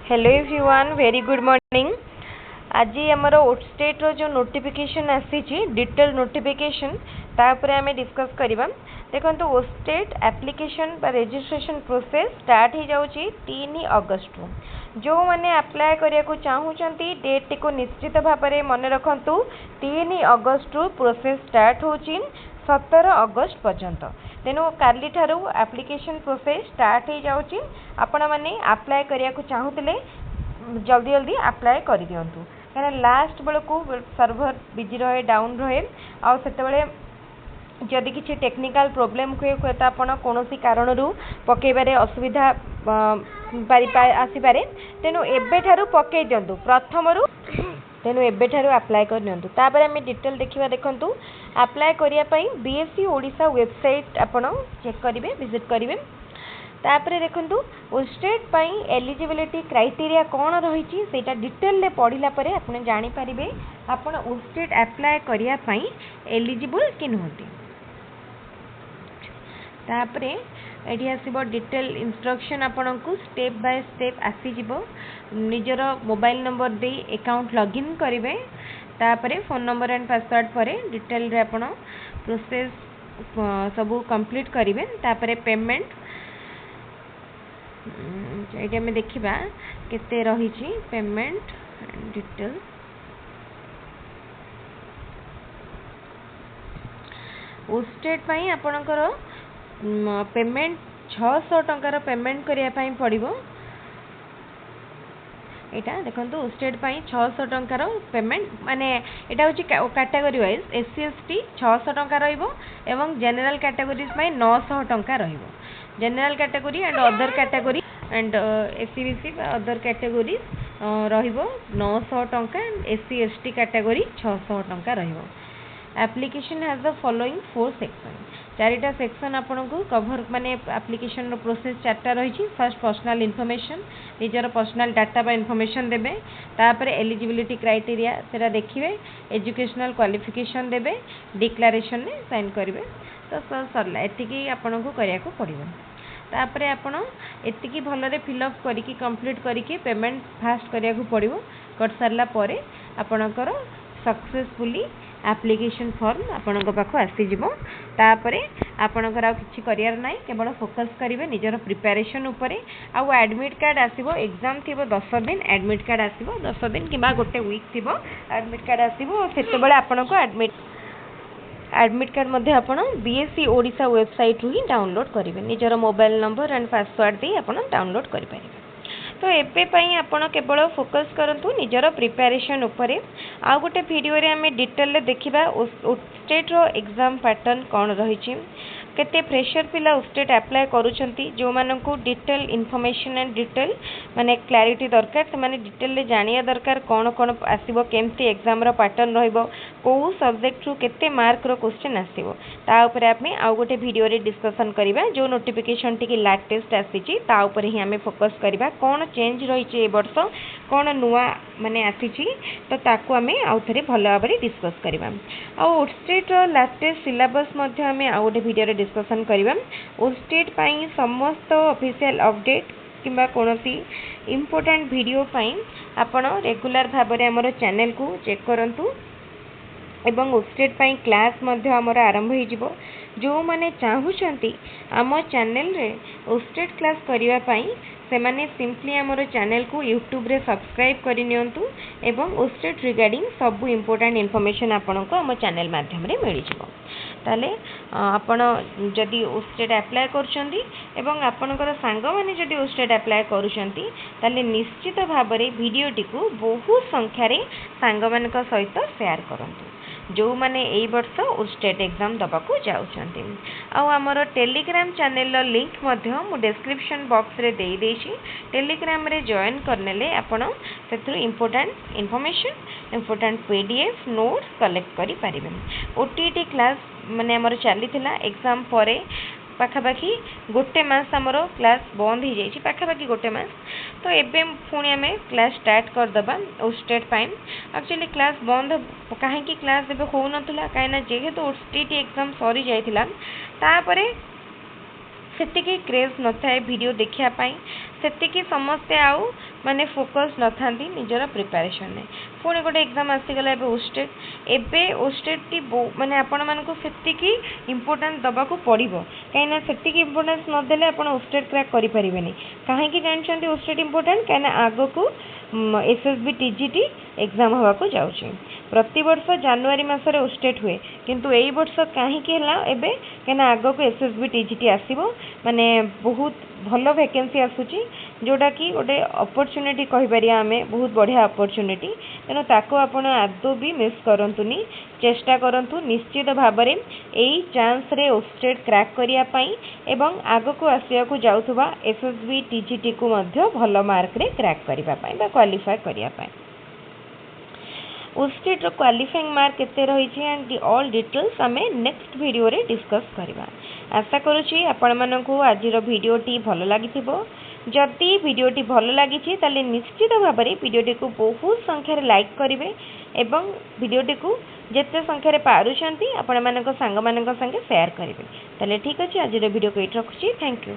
Hello everyone very good morning. आज आमर ओटस्टेट रो जो नोटिफिकेशन आसी डिटेल नोटिफिकेशन तापर आम डिस्कस करवा। देखो ओटस्टेट एप्लिकेशन रजिस्ट्रेशन प्रोसेस स्टार्ट हो जाऊँगी 3 अगस्त रु। जो मैंने अप्लाई करने चाहूँगी डेट टी को निश्चित भाव में मन रखु 3 अगस्त रु प्रोसेस स्टार्ट हो 17 अगस्त पर्यंत। तेणु काली ठारू एप्लिकेशन प्रोसेस स्टार्ट हो जाऊँगी। आपण मैंने अप्लाई करने चाहूले जल्दी जल्दी अप्लाई कर दिंतु कहीं लास्ट बेलू सर्भर बिजी रहे डाउन रहे आते जदि किसी टेक्निकल प्रोब्लेम हुए तो आप कौन कारण पकईबार असुविधा आसीपे। तेणु एबेठारू पकई दिंतु प्रथम तेणु एबेठारू अप्लाई कर दिंतु। तापर आम डिटेल देखा देखूँ अप्लाई करने बीएससी ओडिशा वेबसाइट आपड़ चेक करेंगे विजिट करेंगे। तापर देखूँ ओटस्टेट पाई एलिजिबिलिटी क्राइटेरिया कौन रही है डिटेल पढ़ला आप जानीपारे आप ओटस्टेट अप्लाई करने एलिजिबल कि नुहति। तापर ये आसब डिटेल इंस्ट्रक्शन आपन को स्टेप बाय स्टेप आसीज निजर मोबाइल नंबर दे अकाउंट लॉगिन करेंगे। तापर फोन नंबर एंड पासवर्ड पर डिटेल रे आपन प्रोसेस सब कंप्लीट करेंगे। तापर पेमेंट ये आम देखा केते रही पेमेंट डिटेल। ओटस्टेट पाई आपणकर पेमेंट 600 टंकार पेमेंट करने पड़ो। यहाँ देखो ओटस्टेट 600 टंकार पेमेंट माने यहाँ हूँ कैटेगरी वाइज एससी एसटी 600 टंका रही जेनेराल कैटेगोरीज 900 टंका रही। General category and other category and SCBC other category रहिबो 900 टंका एंड एससी एसटी कैटेगरी 600 टंका रहिबो। Application has the following 4 section. 4टा सेक्शन आपन को कवर माने एप्लिकेशन रो प्रोसेस 4टा रही। फर्स्ट पर्सनल इनफॉरमेशन निजर पर्सनल डाटा बा इनफॉरमेशन देबे। तापर एलिजिबिलिटी क्राइटेरिया सेटा देखिबे। एजुकेशनल क्वालिफिकेशन देबे डिक्लेरेशन में साइन करेंगे। तो सरला एतिकी आपन को करिया को पड़िबो। तापर आपण एतिकी भलरे फिलअप करिकी कंप्लीट करिकी पेमेंट फास्ट करिया को पड़िबो। कर सारला परे आपणकर सक्सेसफुली एप्लिकेशन फॉर्म आपण पाखु आसीजिवो। तापर आपणकर आ किछि करियर नाही केवल फोकस करिवे निजर प्रिपरेशन उपरे। आ एडमिट कार्ड आसीबो एग्जाम थिबो 10 दिन एडमिट कार्ड आसीबो 10 दिन किबा गोटे वीक थिबो एडमिट कार्ड आसीबो। सेते बेले आपणको एडमिट कार्ड मध्य आपण बीएससी ओडिशा वेबसाइट रु ही डाउनलोड करेंगे। निजर मोबाइल नंबर एंड पासवर्ड दे आपण डाउनलोड कर पारे। तो एबे पई आपण केवल फोकस करंतु निजर प्रिपरेशन उपरे। आ गोटे वीडियो रे हमें डिटेल देखिबा ओटस्टेट रो एग्जाम पैटर्न कौन रही केते फ्रेशर पिला ओटस्टेट अप्लाई करूछंती जो मानकु डिटेल इन्फॉर्मेशन एंड डिटेल माने क्लैरिटी दरकार से माने डिटेल रे जानिया दरकार कौन कौन आसीबो केमती एग्जाम रो पैटर्न रहइबो को सब्जेक्ट रु केते मार्क रो क्वेश्चन आसीबो ता ऊपर आमे आ गोटे वीडियो रे डिस्कशन करिबा। जो नोटिफिकेशन टिके लेटेस्ट आसीची ता ऊपर ही हमें फोकस करिबा कौन चेंज रही ए वर्ष कौन नुआ माने आसीची तो ताकू आमे आउ थरे भलो भाबरे डिस्कस करिबा। आ ओटस्टेट रो लेटेस्ट सिलेबस मध्ये हमें आ गोटे वीडियो रे डिस्कशन करिबा। ओटस्टेट पाई समस्त ऑफिशियल अपडेट किंबा कोनोसी इंपोर्टेंट वीडियो पाई आपण रेगुलर भाबरे हमर चैनल को चेक करंतु एवं ओटस्टेट पाई क्लास मध्ये हमर आरंभ हो जिवो। जो माने चाहूचंती आम चैनल रे ओटस्टेट क्लास करिवा पाई से माने सिंपली हमर चैनल को यूट्यूब रे सब्सक्राइब करि नियंतु एवं ओटस्टेट रिगार्डिंग सब इंपोर्टेंट इन्फॉर्मेशन आपन को हम चैनल माध्यम रे मिल जिवो। ताले आपण जदि ओटस्टेट अप्लाई करछंती एवं आपनकर सांग माने जदि ओटस्टेट अप्लाई करूछंती ताले निश्चित भाव रे वीडियो टिकु बहुत संख्या रे सांग मानक सहित शेयर करंतु जो माने एई वर्ष ओटस्टेट एग्जाम दबाकू जाउछंती। आ हमर टेलीग्राम चैनल लिंक मध्य मु डिस्क्रिप्शन बॉक्स रे देई देछि। टेलीग्राम रे जॉइन करनेले आपण सेथु important information important PDF notes collect करि पारिबे। ओटीटी क्लास माने हमर चली थिला एग्जाम परे पाखापाखि गोटे मास आमर क्लास बंद हो जाइए पाखापाखि गोटे मास। तो एबे पुणी आम क्लास स्टार्ट करदबा ओटस्टेट पाई। एक्चुअली क्लास बंद कहीं क्लास एबे हो नथुला कहीं जेहेतु ओटीटी एग्जाम सरी जाइथिला तापरे सेतिकी क्रेज न थाए वीडियो देखिया पाई सेतिकी समस्ते आउ माने फोकस न थांती निजर प्रिपरेशन में पुणी गोटे एग्जाम आसीगला एबे ओस्टेट एबे ओस्टेट टी माने आपण मानको सेतिकी इंपोर्टेंस दबा को पड़िबो काइना सेतिकी इंपोर्टेंस न देले आपण ओस्टेट क्रैक करि परिबेनी काहे कि जानछंती ओस्टेट इंपोर्टेंट काइना आगो को एसएसबी टीजीटी एग्जाम हवा को जाउची प्रति वर्ष जनवरी मासरे ओस्टेट हुए किंतु एई वर्ष काहे कि हला एबे काइना आगो को एसएसबी टीजीटी आसीबो माने बहुत भलो वैकेंसी आसुची जोटा कि गोटे अपॉर्चुनिटी कहि परिया हमें बहुत बढ़िया अपॉर्चुनिटी तेणु ताको आपण आदौ भी मिस करंतुनी चेष्टा करंतु निश्चित भाबरे एई चांस रे ओस्टेट क्रैक करिया पई एवं आगो को आसिया को जाउथबा एसएसबी टीजीटी को मध्य भलो मार्क रे क्रैक करिबा पई बा क्वालिफाई करिया पई ओस्टेट रो क्वालिफाइंग मार्क केते रही छी एंड ऑल डिटेल्स हमें नेक्स्ट वीडियो रे डिस्कस करबा आशा करूची आपण मानकू आज रो वीडियो टी भलो लागिथिबो जदि वीडियो टी भलो लागि छी ताले निश्चित भाबरे वीडियो टी को बहुत संख्या रे लाइक करिवे एवं वीडियो टी को जेते संख्या रे पारुछंती आपण मानक संग मानक संगे शेयर करिवे ताले ठीक अछि आज रो वीडियो को एट रखुची थैंक यू।